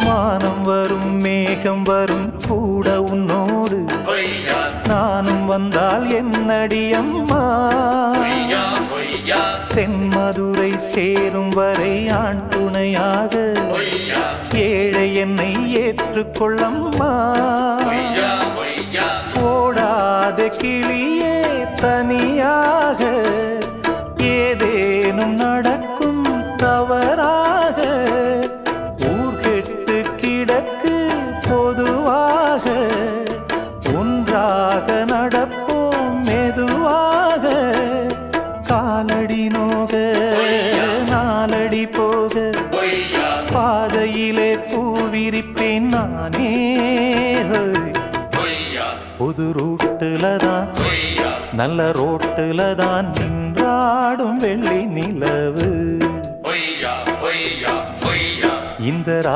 வானம் வரும் மேகம் வரும் கூட உன்னோடு நானும் வந்தால் என்னடி அம்மா தென்மதுரை சேரும் வரை ஆண் துணையாக ஏழை என்னை ஏற்றுக்கொள்ளம்மா ஓடாத கிளியே தனியாக ஏதேனும் நடக்கும் தவறாக ஊர்கெட்டு கிடக்கு பொதுவாக ஒன்றாக நடப்போம் மெதுவாக காலடி நோக நாலடி போக பாதையிலே பூவிரிப்பேன் நானே புது ரூட்டுல தான் நல்ல ரோட்டுல தான் நின்றாடும் வெள்ளி நிலவு இந்த